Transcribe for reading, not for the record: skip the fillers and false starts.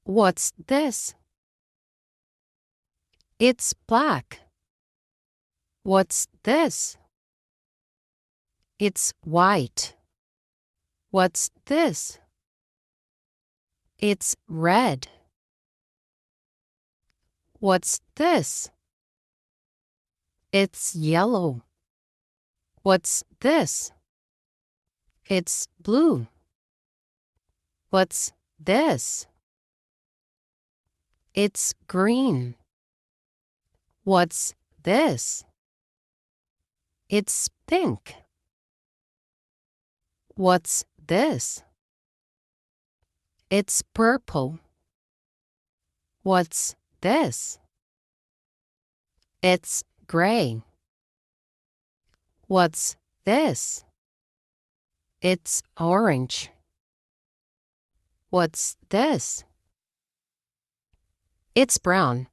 What's this? It's black. What's this? It's white. What's this? It's red. What's this? It's yellow. What's this? It's blue. What's this? It's green. What's this? It's pink. What's this? It's purple. What's this? It's gray. What's this? It's orange. What's this? It's brown.